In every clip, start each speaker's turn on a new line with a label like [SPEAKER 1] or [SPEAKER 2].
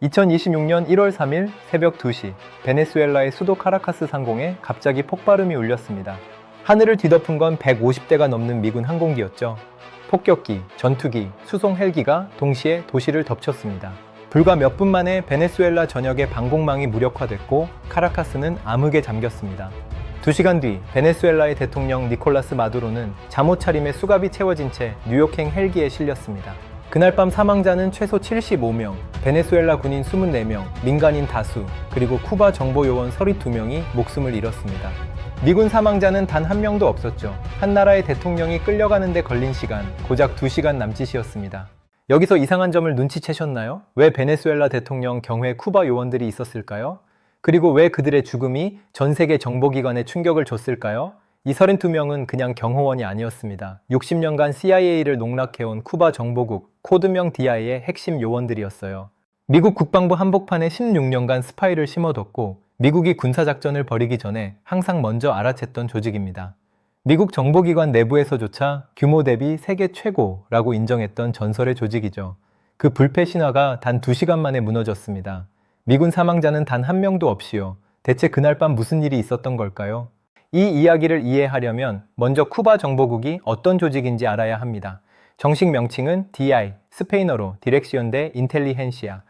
[SPEAKER 1] 2026년 1월 3일 새벽 2시 베네수엘라의 수도 카라카스 상공에 갑자기 폭발음이 울렸습니다. 하늘을 뒤덮은 건 150대가 넘는 미군 항공기였죠. 폭격기, 전투기, 수송 헬기가 동시에 도시를 덮쳤습니다. 불과 몇 분 만에 베네수엘라 전역의 방공망이 무력화됐고 카라카스는 암흑에 잠겼습니다. 2시간 뒤 베네수엘라의 대통령 니콜라스 마두로는 잠옷 차림에 수갑이 채워진 채 뉴욕행 헬기에 실렸습니다. 그날 밤 사망자는 최소 75명, 베네수엘라 군인 24명, 민간인 다수, 그리고 쿠바 정보요원 32명이 목숨을 잃었습니다. 미군 사망자는 단 한 명도 없었죠. 한 나라의 대통령이 끌려가는 데 걸린 시간, 고작 2시간 남짓이었습니다. 여기서 이상한 점을 눈치채셨나요? 왜 베네수엘라 대통령 경회 쿠바 요원들이 있었을까요? 그리고 왜 그들의 죽음이 전 세계 정보기관에 충격을 줬을까요? 이 32명은 그냥 경호원이 아니었습니다. 60년간 CIA를 농락해온 쿠바 정보국, 코드명 DI의 핵심 요원들이었어요. 미국 국방부 한복판에 16년간 스파이를 심어뒀고 미국이 군사작전을 벌이기 전에 항상 먼저 알아챘던 조직입니다. 미국 정보기관 내부에서조차 규모 대비 세계 최고라고 인정했던 전설의 조직이죠. 그 불패 신화가 단 2시간 만에 무너졌습니다. 미군 사망자는 단 한 명도 없이요. 대체 그날 밤 무슨 일이 있었던 걸까요? 이 이야기를 이해하려면 먼저 쿠바 정보국이 어떤 조직인지 알아야 합니다. 정식 명칭은 DI, 스페인어로 디렉시온 데 인텔리헨시아.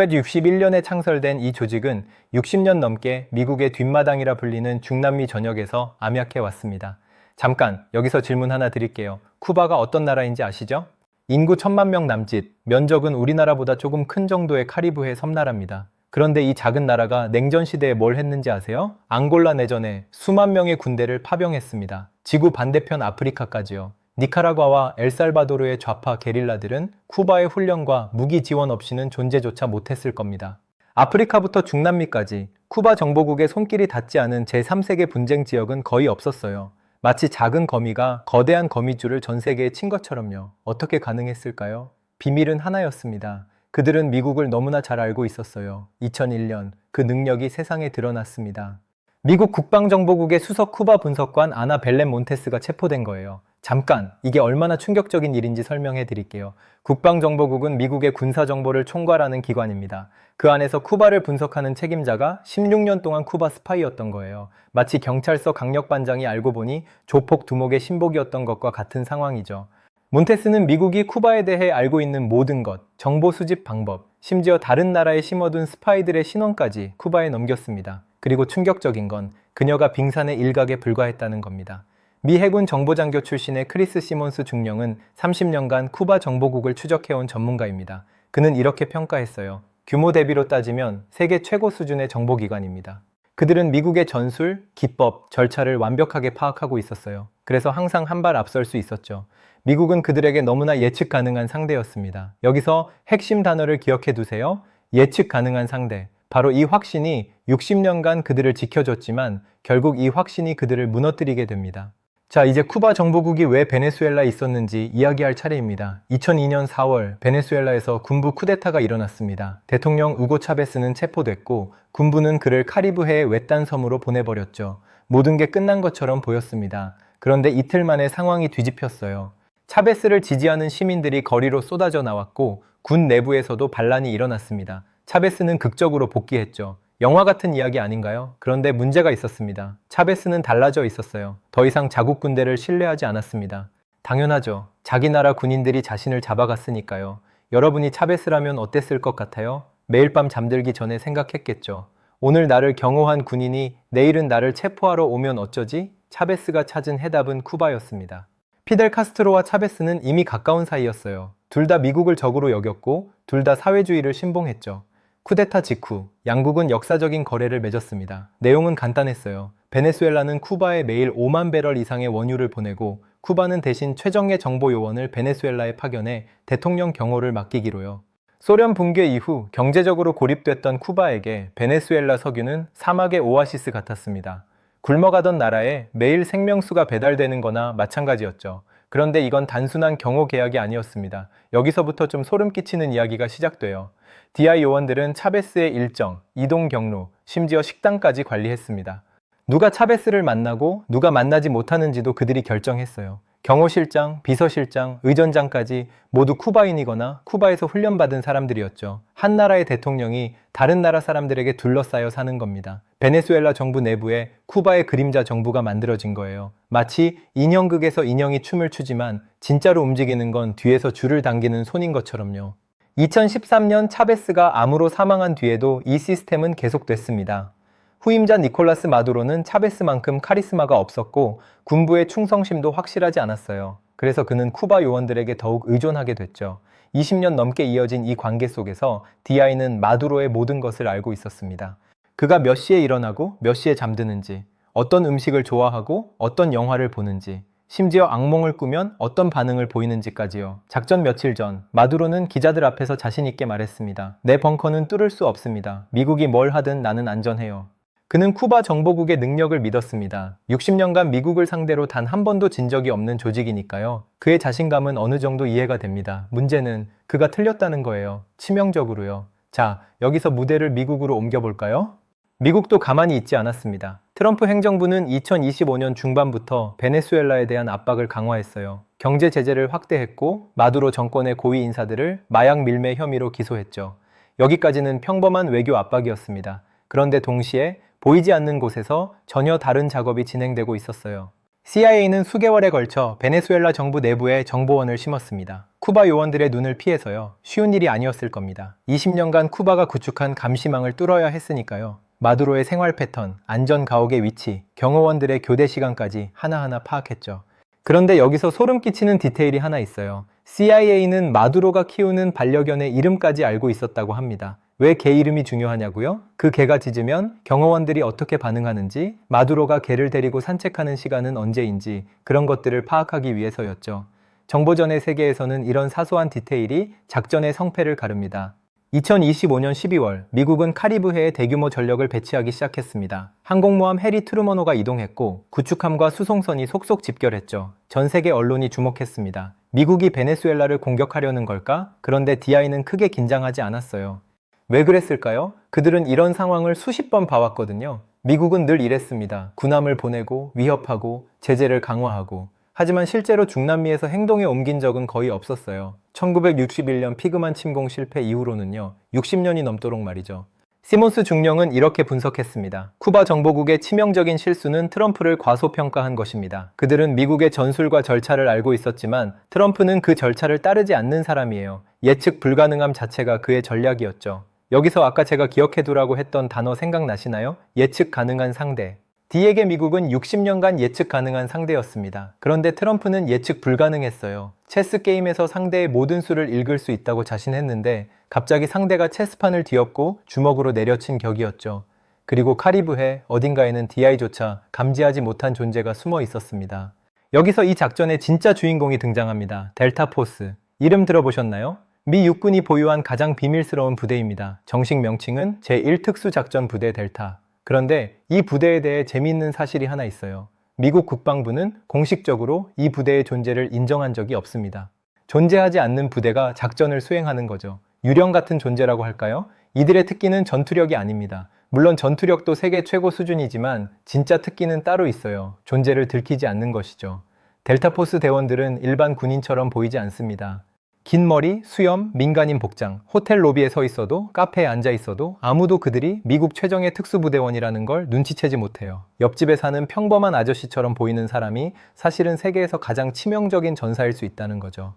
[SPEAKER 1] 1961년에 창설된 이 조직은 60년 넘게 미국의 뒷마당이라 불리는 중남미 전역에서 암약해 왔습니다. 잠깐 여기서 질문 하나 드릴게요. 쿠바가 어떤 나라인지 아시죠? 인구 1000만 명 남짓, 면적은 우리나라보다 조금 큰 정도의 카리브해 섬나라입니다. 그런데 이 작은 나라가 냉전 시대에 뭘 했는지 아세요? 앙골라 내전에 수만 명의 군대를 파병했습니다. 지구 반대편 아프리카까지요. 니카라과와 엘살바도르의 좌파 게릴라들은 쿠바의 훈련과 무기 지원 없이는 존재조차 못했을 겁니다. 아프리카부터 중남미까지 쿠바 정보국의 손길이 닿지 않은 제3세계 분쟁 지역은 거의 없었어요. 마치 작은 거미가 거대한 거미줄을 전 세계에 친 것처럼요. 어떻게 가능했을까요? 비밀은 하나였습니다. 그들은 미국을 너무나 잘 알고 있었어요. 2001년 그 능력이 세상에 드러났습니다. 미국 국방정보국의 수석 쿠바 분석관 아나 벨렘 몬테스가 체포된 거예요. 잠깐, 이게 얼마나 충격적인 일인지 설명해 드릴게요. 국방정보국은 미국의 군사정보를 총괄하는 기관입니다. 그 안에서 쿠바를 분석하는 책임자가 16년 동안 쿠바 스파이였던 거예요. 마치 경찰서 강력반장이 알고 보니 조폭 두목의 신복이었던 것과 같은 상황이죠. 몬테스는 미국이 쿠바에 대해 알고 있는 모든 것, 정보 수집 방법, 심지어 다른 나라에 심어둔 스파이들의 신원까지 쿠바에 넘겼습니다. 그리고 충격적인 건 그녀가 빙산의 일각에 불과했다는 겁니다. 미 해군 정보장교 출신의 크리스 시몬스 중령은 30년간 쿠바 정보국을 추적해온 전문가입니다. 그는 이렇게 평가했어요. 규모 대비로 따지면 세계 최고 수준의 정보기관입니다. 그들은 미국의 전술, 기법, 절차를 완벽하게 파악하고 있었어요. 그래서 항상 한 발 앞설 수 있었죠. 미국은 그들에게 너무나 예측 가능한 상대였습니다. 여기서 핵심 단어를 기억해 두세요. 예측 가능한 상대. 바로 이 확신이 60년간 그들을 지켜줬지만 결국 이 확신이 그들을 무너뜨리게 됩니다. 자, 이제 쿠바 정보국이 왜 베네수엘라에 있었는지 이야기할 차례입니다. 2002년 4월 베네수엘라에서 군부 쿠데타가 일어났습니다. 대통령 우고 차베스는 체포됐고 군부는 그를 카리브해의 외딴 섬으로 보내버렸죠. 모든 게 끝난 것처럼 보였습니다. 그런데 이틀 만에 상황이 뒤집혔어요. 차베스를 지지하는 시민들이 거리로 쏟아져 나왔고 군 내부에서도 반란이 일어났습니다. 차베스는 극적으로 복귀했죠. 영화 같은 이야기 아닌가요? 그런데 문제가 있었습니다. 차베스는 달라져 있었어요. 더 이상 자국 군대를 신뢰하지 않았습니다. 당연하죠. 자기 나라 군인들이 자신을 잡아갔으니까요. 여러분이 차베스라면 어땠을 것 같아요? 매일 밤 잠들기 전에 생각했겠죠. 오늘 나를 경호한 군인이 내일은 나를 체포하러 오면 어쩌지? 차베스가 찾은 해답은 쿠바였습니다. 피델 카스트로와 차베스는 이미 가까운 사이였어요. 둘 다 미국을 적으로 여겼고 둘 다 사회주의를 신봉했죠. 쿠데타 직후 양국은 역사적인 거래를 맺었습니다. 내용은 간단했어요. 베네수엘라는 쿠바에 매일 5만 배럴 이상의 원유를 보내고 쿠바는 대신 최정예 정보 요원을 베네수엘라에 파견해 대통령 경호를 맡기기로요. 소련 붕괴 이후 경제적으로 고립됐던 쿠바에게 베네수엘라 석유는 사막의 오아시스 같았습니다. 굶어가던 나라에 매일 생명수가 배달되는 거나 마찬가지였죠. 그런데 이건 단순한 경호 계약이 아니었습니다. 여기서부터 좀 소름 끼치는 이야기가 시작돼요. DI 요원들은 차베스의 일정, 이동 경로, 심지어 식당까지 관리했습니다. 누가 차베스를 만나고 누가 만나지 못하는지도 그들이 결정했어요. 경호실장, 비서실장, 의전장까지 모두 쿠바인이거나 쿠바에서 훈련받은 사람들이었죠. 한 나라의 대통령이 다른 나라 사람들에게 둘러싸여 사는 겁니다. 베네수엘라 정부 내부에 쿠바의 그림자 정부가 만들어진 거예요. 마치 인형극에서 인형이 춤을 추지만 진짜로 움직이는 건 뒤에서 줄을 당기는 손인 것처럼요. 2013년 차베스가 암으로 사망한 뒤에도 이 시스템은 계속됐습니다. 후임자 니콜라스 마두로는 차베스만큼 카리스마가 없었고 군부의 충성심도 확실하지 않았어요. 그래서 그는 쿠바 요원들에게 더욱 의존하게 됐죠. 20년 넘게 이어진 이 관계 속에서 디아이는 마두로의 모든 것을 알고 있었습니다. 그가 몇 시에 일어나고 몇 시에 잠드는지, 어떤 음식을 좋아하고 어떤 영화를 보는지, 심지어 악몽을 꾸면 어떤 반응을 보이는지까지요. 작전 며칠 전 마두로는 기자들 앞에서 자신 있게 말했습니다. 내 벙커는 뚫을 수 없습니다. 미국이 뭘 하든 나는 안전해요. 그는 쿠바 정보국의 능력을 믿었습니다. 60년간 미국을 상대로 단 한 번도 진 적이 없는 조직이니까요. 그의 자신감은 어느 정도 이해가 됩니다. 문제는 그가 틀렸다는 거예요. 치명적으로요. 자, 여기서 무대를 미국으로 옮겨볼까요? 미국도 가만히 있지 않았습니다. 트럼프 행정부는 2025년 중반부터 베네수엘라에 대한 압박을 강화했어요. 경제 제재를 확대했고 마두로 정권의 고위 인사들을 마약 밀매 혐의로 기소했죠. 여기까지는 평범한 외교 압박이었습니다. 그런데 동시에 보이지 않는 곳에서 전혀 다른 작업이 진행되고 있었어요. CIA는 수개월에 걸쳐 베네수엘라 정부 내부에 정보원을 심었습니다. 쿠바 요원들의 눈을 피해서요. 쉬운 일이 아니었을 겁니다. 20년간 쿠바가 구축한 감시망을 뚫어야 했으니까요. 마두로의 생활 패턴, 안전 가옥의 위치, 경호원들의 교대 시간까지 하나하나 파악했죠. 그런데 여기서 소름 끼치는 디테일이 하나 있어요. CIA는 마두로가 키우는 반려견의 이름까지 알고 있었다고 합니다. 왜 개 이름이 중요하냐고요? 그 개가 짖으면 경호원들이 어떻게 반응하는지, 마두로가 개를 데리고 산책하는 시간은 언제인지 그런 것들을 파악하기 위해서였죠. 정보전의 세계에서는 이런 사소한 디테일이 작전의 성패를 가릅니다. 2025년 12월 미국은 카리브해에 대규모 전력을 배치하기 시작했습니다. 항공모함 해리 트루먼호가 이동했고 구축함과 수송선이 속속 집결했죠. 전 세계 언론이 주목했습니다. 미국이 베네수엘라를 공격하려는 걸까? 그런데 디아이는 크게 긴장하지 않았어요. 왜 그랬을까요? 그들은 이런 상황을 수십 번 봐왔거든요. 미국은 늘 이랬습니다. 군함을 보내고 위협하고 제재를 강화하고. 하지만 실제로 중남미에서 행동에 옮긴 적은 거의 없었어요. 1961년 피그만 침공 실패 이후로는요. 60년이 넘도록 말이죠. 시몬스 중령은 이렇게 분석했습니다. 쿠바 정보국의 치명적인 실수는 트럼프를 과소평가한 것입니다. 그들은 미국의 전술과 절차를 알고 있었지만 트럼프는 그 절차를 따르지 않는 사람이에요. 예측 불가능함 자체가 그의 전략이었죠. 여기서 아까 제가 기억해두라고 했던 단어 생각나시나요? 예측 가능한 상대. D에게 미국은 60년간 예측 가능한 상대였습니다. 그런데 트럼프는 예측 불가능했어요. 체스 게임에서 상대의 모든 수를 읽을 수 있다고 자신했는데 갑자기 상대가 체스판을 뒤엎고 주먹으로 내려친 격이었죠. 그리고 카리브해 어딘가에는 DI조차 감지하지 못한 존재가 숨어 있었습니다. 여기서 이 작전의 진짜 주인공이 등장합니다. 델타포스. 이름 들어보셨나요? 미 육군이 보유한 가장 비밀스러운 부대입니다. 정식 명칭은 제1특수작전부대 델타. 그런데 이 부대에 대해 재미있는 사실이 하나 있어요. 미국 국방부는 공식적으로 이 부대의 존재를 인정한 적이 없습니다. 존재하지 않는 부대가 작전을 수행하는 거죠. 유령 같은 존재라고 할까요? 이들의 특기는 전투력이 아닙니다. 물론 전투력도 세계 최고 수준이지만 진짜 특기는 따로 있어요. 존재를 들키지 않는 것이죠. 델타포스 대원들은 일반 군인처럼 보이지 않습니다. 긴 머리, 수염, 민간인 복장, 호텔 로비에 서 있어도, 카페에 앉아 있어도 아무도 그들이 미국 최정예 특수부대원이라는 걸 눈치채지 못해요. 옆집에 사는 평범한 아저씨처럼 보이는 사람이 사실은 세계에서 가장 치명적인 전사일 수 있다는 거죠.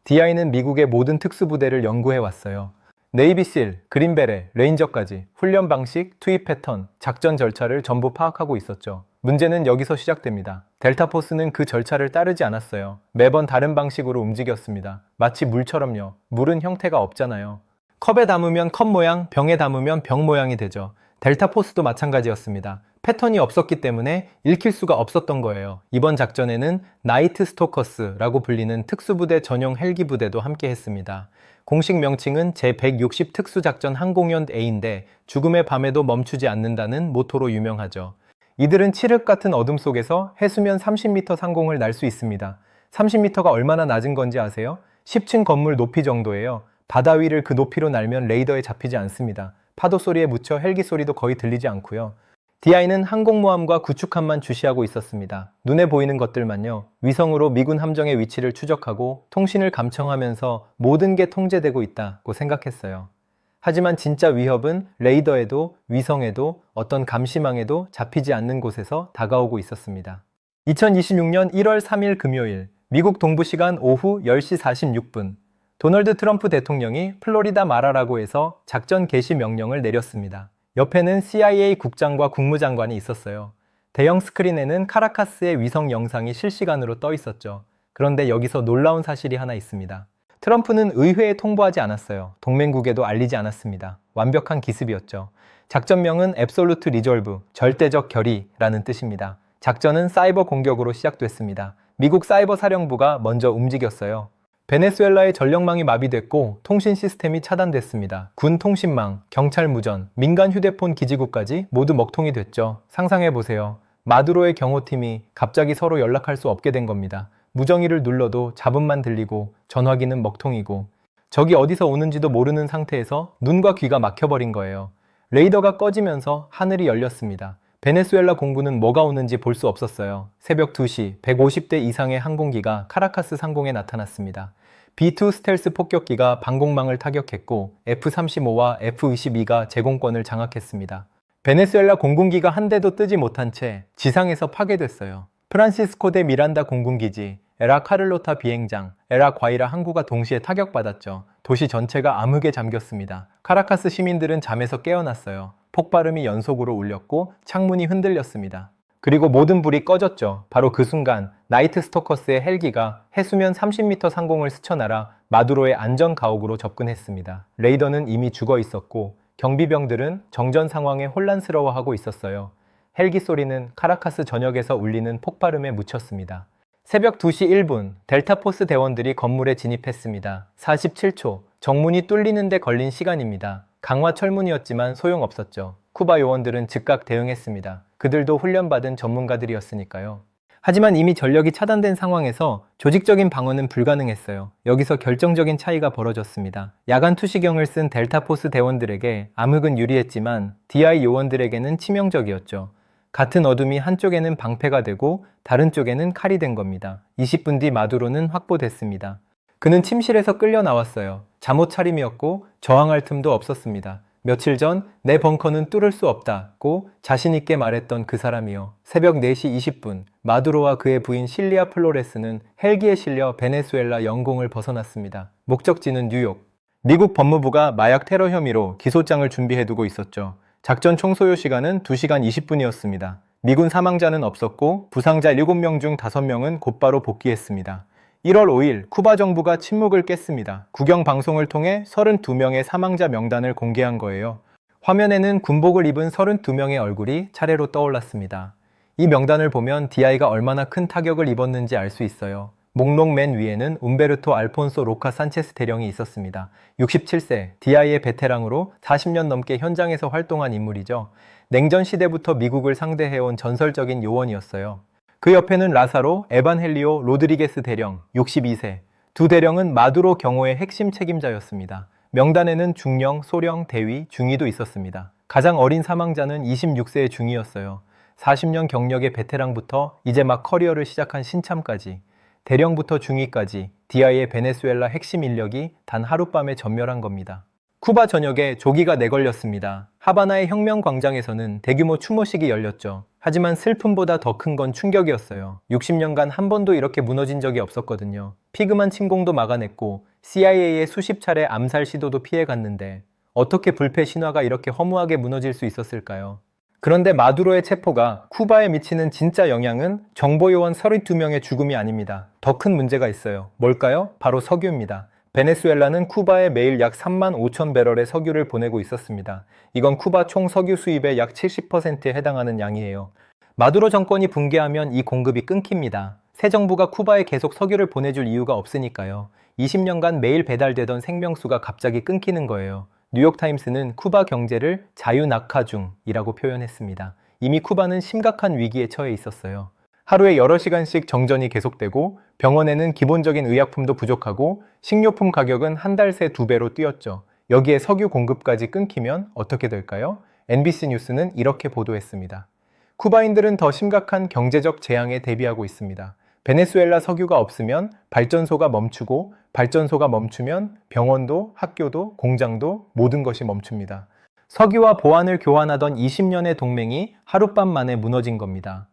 [SPEAKER 1] DI는 미국의 모든 특수부대를 연구해 왔어요. 네이비실, 그린베레, 레인저까지 훈련 방식, 투입 패턴, 작전 절차를 전부 파악하고 있었죠. 문제는 여기서 시작됩니다. 델타포스는 그 절차를 따르지 않았어요. 매번 다른 방식으로 움직였습니다. 마치 물처럼요. 물은 형태가 없잖아요. 컵에 담으면 컵 모양, 병에 담으면 병 모양이 되죠. 델타포스도 마찬가지였습니다. 패턴이 없었기 때문에 읽힐 수가 없었던 거예요. 이번 작전에는 나이트 스토커스라고 불리는 특수부대 전용 헬기 부대도 함께 했습니다. 공식 명칭은 제160 특수작전 항공연 A인데 죽음의 밤에도 멈추지 않는다는 모토로 유명하죠. 이들은 칠흑 같은 어둠 속에서 해수면 30m 상공을 날 수 있습니다. 30m가 얼마나 낮은 건지 아세요? 10층 건물 높이 정도예요. 바다 위를 그 높이로 날면 레이더에 잡히지 않습니다. 파도 소리에 묻혀 헬기 소리도 거의 들리지 않고요. DI는 항공모함과 구축함만 주시하고 있었습니다. 눈에 보이는 것들만요. 위성으로 미군 함정의 위치를 추적하고 통신을 감청하면서 모든 게 통제되고 있다고 생각했어요. 하지만 진짜 위협은 레이더에도 위성에도 어떤 감시망에도 잡히지 않는 곳에서 다가오고 있었습니다. 2026년 1월 3일 금요일 미국 동부 시간 오후 10시 46분 도널드 트럼프 대통령이 플로리다 마라라고에서 작전 개시 명령을 내렸습니다. 옆에는 CIA 국장과 국무장관이 있었어요. 대형 스크린에는 카라카스의 위성 영상이 실시간으로 떠 있었죠. 그런데 여기서 놀라운 사실이 하나 있습니다. 트럼프는 의회에 통보하지 않았어요. 동맹국에도 알리지 않았습니다. 완벽한 기습이었죠. 작전명은 Absolute Resolve, 절대적 결의라는 뜻입니다. 작전은 사이버 공격으로 시작됐습니다. 미국 사이버 사령부가 먼저 움직였어요. 베네수엘라의 전력망이 마비됐고 통신 시스템이 차단됐습니다. 군 통신망, 경찰 무전, 민간 휴대폰 기지국까지 모두 먹통이 됐죠. 상상해보세요. 마두로의 경호팀이 갑자기 서로 연락할 수 없게 된 겁니다. 무정이를 눌러도 잡음만 들리고 전화기는 먹통이고 적이 어디서 오는지도 모르는 상태에서 눈과 귀가 막혀버린 거예요. 레이더가 꺼지면서 하늘이 열렸습니다. 베네수엘라 공군은 뭐가 오는지 볼 수 없었어요. 새벽 2시 150대 이상의 항공기가 카라카스 상공에 나타났습니다. B-2 스텔스 폭격기가 방공망을 타격했고 F-35와 F-22가 제공권을 장악했습니다. 베네수엘라 공군기가 한 대도 뜨지 못한 채 지상에서 파괴됐어요. 프란시스코 대 미란다 공군기지, 에라 카를로타 비행장, 에라 과이라 항구가 동시에 타격받았죠. 도시 전체가 암흑에 잠겼습니다. 카라카스 시민들은 잠에서 깨어났어요. 폭발음이 연속으로 울렸고 창문이 흔들렸습니다. 그리고 모든 불이 꺼졌죠. 바로 그 순간 나이트 스토커스의 헬기가 해수면 30m 상공을 스쳐날아 마두로의 안전 가옥으로 접근했습니다. 레이더는 이미 죽어 있었고 경비병들은 정전 상황에 혼란스러워하고 있었어요. 헬기 소리는 카라카스 전역에서 울리는 폭발음에 묻혔습니다. 새벽 2시 1분 델타포스 대원들이 건물에 진입했습니다. 47초 정문이 뚫리는 데 걸린 시간입니다. 강화 철문이었지만 소용없었죠. 쿠바 요원들은 즉각 대응했습니다. 그들도 훈련받은 전문가들이었으니까요. 하지만 이미 전력이 차단된 상황에서 조직적인 방어는 불가능했어요. 여기서 결정적인 차이가 벌어졌습니다. 야간 투시경을 쓴 델타포스 대원들에게 암흑은 유리했지만 DI 요원들에게는 치명적이었죠. 같은 어둠이 한쪽에는 방패가 되고 다른 쪽에는 칼이 된 겁니다. 20분 뒤 마두로는 확보됐습니다. 그는 침실에서 끌려 나왔어요. 잠옷 차림이었고 저항할 틈도 없었습니다. 며칠 전 내 벙커는 뚫을 수 없다고 자신있게 말했던 그 사람이요. 새벽 4시 20분 마두로와 그의 부인 실리아 플로레스는 헬기에 실려 베네수엘라 영공을 벗어났습니다. 목적지는 뉴욕. 미국 법무부가 마약 테러 혐의로 기소장을 준비해두고 있었죠. 작전 총 소요 시간은 2시간 20분이었습니다. 미군 사망자는 없었고 부상자 7명 중 5명은 곧바로 복귀했습니다. 1월 5일 쿠바 정부가 침묵을 깼습니다. 국영 방송을 통해 32명의 사망자 명단을 공개한 거예요. 화면에는 군복을 입은 32명의 얼굴이 차례로 떠올랐습니다. 이 명단을 보면 DI가 얼마나 큰 타격을 입었는지 알 수 있어요. 목록 맨 위에는 움베르토 알폰소 로카 산체스 대령이 있었습니다. 67세, DI의 베테랑으로 40년 넘게 현장에서 활동한 인물이죠. 냉전 시대부터 미국을 상대해온 전설적인 요원이었어요. 그 옆에는 라사로 에반헬리오 로드리게스 대령, 62세. 두 대령은 마두로 경호의 핵심 책임자였습니다. 명단에는 중령, 소령, 대위, 중위도 있었습니다. 가장 어린 사망자는 26세의 중위였어요. 40년 경력의 베테랑부터 이제 막 커리어를 시작한 신참까지, 대령부터 중위까지 DI의 베네수엘라 핵심 인력이 단 하룻밤에 전멸한 겁니다. 쿠바 전역에 조기가 내걸렸습니다. 하바나의 혁명 광장에서는 대규모 추모식이 열렸죠. 하지만 슬픔보다 더 큰 건 충격이었어요. 60년간 한 번도 이렇게 무너진 적이 없었거든요. 피그만 침공도 막아냈고 CIA의 수십 차례 암살 시도도 피해갔는데 어떻게 불패 신화가 이렇게 허무하게 무너질 수 있었을까요? 그런데 마두로의 체포가 쿠바에 미치는 진짜 영향은 정보요원 32명의 죽음이 아닙니다. 더 큰 문제가 있어요. 뭘까요? 바로 석유입니다. 베네수엘라는 쿠바에 매일 약 3만 5천 배럴의 석유를 보내고 있었습니다. 이건 쿠바 총 석유 수입의 약 70%에 해당하는 양이에요. 마두로 정권이 붕괴하면 이 공급이 끊깁니다. 새 정부가 쿠바에 계속 석유를 보내줄 이유가 없으니까요. 20년간 매일 배달되던 생명수가 갑자기 끊기는 거예요. 뉴욕타임스는 쿠바 경제를 자유낙하 중이라고 표현했습니다. 이미 쿠바는 심각한 위기에 처해 있었어요. 하루에 여러 시간씩 정전이 계속되고 병원에는 기본적인 의약품도 부족하고 식료품 가격은 한 달 새 2배로 뛰었죠. 여기에 석유 공급까지 끊기면 어떻게 될까요? NBC 뉴스는 이렇게 보도했습니다. 쿠바인들은 더 심각한 경제적 재앙에 대비하고 있습니다. 베네수엘라 석유가 없으면 발전소가 멈추고 발전소가 멈추면 병원도, 학교도, 공장도 모든 것이 멈춥니다. 석유와 보안을 교환하던 20년의 동맹이 하룻밤 만에 무너진 겁니다.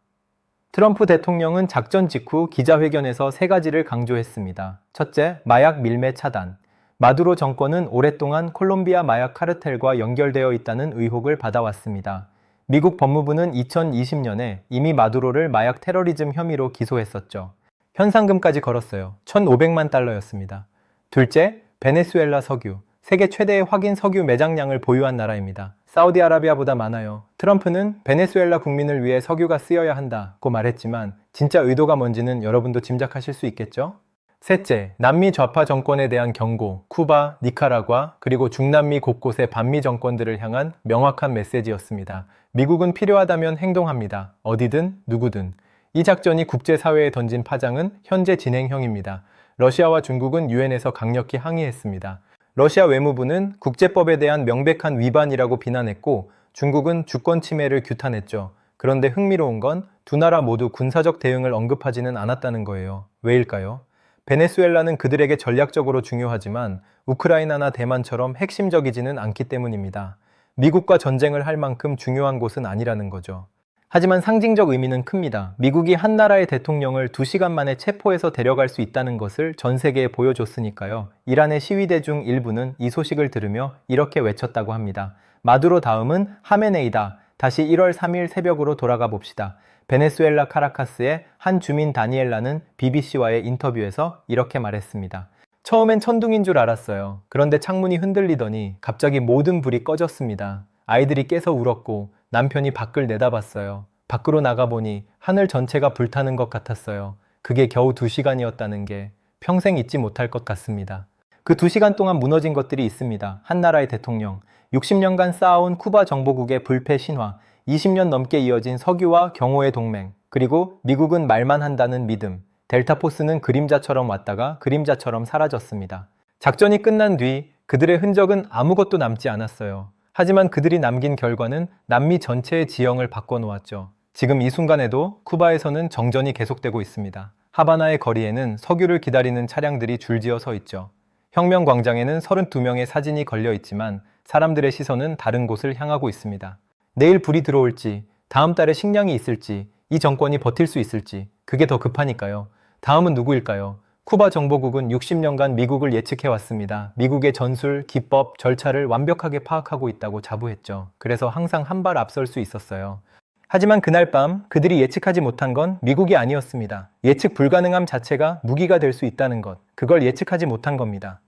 [SPEAKER 1] 트럼프 대통령은 작전 직후 기자회견에서 세 가지를 강조했습니다. 첫째, 마약 밀매 차단. 마두로 정권은 오랫동안 콜롬비아 마약 카르텔과 연결되어 있다는 의혹을 받아왔습니다. 미국 법무부는 2020년에 이미 마두로를 마약 테러리즘 혐의로 기소했었죠. 현상금까지 걸었어요. 1,500만 달러였습니다. 둘째, 베네수엘라 석유. 세계 최대의 확인 석유 매장량을 보유한 나라입니다. 사우디아라비아보다 많아요. 트럼프는 베네수엘라 국민을 위해 석유가 쓰여야 한다고 말했지만 진짜 의도가 뭔지는 여러분도 짐작하실 수 있겠죠? 셋째, 남미 좌파 정권에 대한 경고, 쿠바, 니카라과, 그리고 중남미 곳곳의 반미 정권들을 향한 명확한 메시지였습니다. 미국은 필요하다면 행동합니다. 어디든, 누구든. 이 작전이 국제사회에 던진 파장은 현재 진행형입니다. 러시아와 중국은 유엔에서 강력히 항의했습니다. 러시아 외무부는 국제법에 대한 명백한 위반이라고 비난했고 중국은 주권 침해를 규탄했죠. 그런데 흥미로운 건 두 나라 모두 군사적 대응을 언급하지는 않았다는 거예요. 왜일까요? 베네수엘라는 그들에게 전략적으로 중요하지만 우크라이나나 대만처럼 핵심적이지는 않기 때문입니다. 미국과 전쟁을 할 만큼 중요한 곳은 아니라는 거죠. 하지만 상징적 의미는 큽니다. 미국이 한 나라의 대통령을 2시간 만에 체포해서 데려갈 수 있다는 것을 전 세계에 보여줬으니까요. 이란의 시위대 중 일부는 이 소식을 들으며 이렇게 외쳤다고 합니다. 마두로 다음은 하메네이다. 다시 1월 3일 새벽으로 돌아가 봅시다. 베네수엘라 카라카스의 한 주민 다니엘라는 BBC와의 인터뷰에서 이렇게 말했습니다. 처음엔 천둥인 줄 알았어요. 그런데 창문이 흔들리더니 갑자기 모든 불이 꺼졌습니다. 아이들이 깨서 울었고 남편이 밖을 내다봤어요. 밖으로 나가보니 하늘 전체가 불타는 것 같았어요. 그게 겨우 2시간이었다는 게 평생 잊지 못할 것 같습니다. 그 2시간 동안 무너진 것들이 있습니다. 한 나라의 대통령, 60년간 쌓아온 쿠바 정보국의 불패 신화, 20년 넘게 이어진 석유와 경호의 동맹, 그리고 미국은 말만 한다는 믿음, 델타포스는 그림자처럼 왔다가 그림자처럼 사라졌습니다. 작전이 끝난 뒤 그들의 흔적은 아무것도 남지 않았어요. 하지만 그들이 남긴 결과는 남미 전체의 지형을 바꿔놓았죠. 지금 이 순간에도 쿠바에서는 정전이 계속되고 있습니다. 하바나의 거리에는 석유를 기다리는 차량들이 줄지어 서 있죠. 혁명광장에는 32명의 사진이 걸려 있지만 사람들의 시선은 다른 곳을 향하고 있습니다. 내일 불이 들어올지, 다음 달에 식량이 있을지, 이 정권이 버틸 수 있을지, 그게 더 급하니까요. 다음은 누구일까요? 쿠바 정보국은 60년간 미국을 예측해왔습니다. 미국의 전술, 기법, 절차를 완벽하게 파악하고 있다고 자부했죠. 그래서 항상 한 발 앞설 수 있었어요. 하지만 그날 밤 그들이 예측하지 못한 건 미국이 아니었습니다. 예측 불가능함 자체가 무기가 될 수 있다는 것, 그걸 예측하지 못한 겁니다.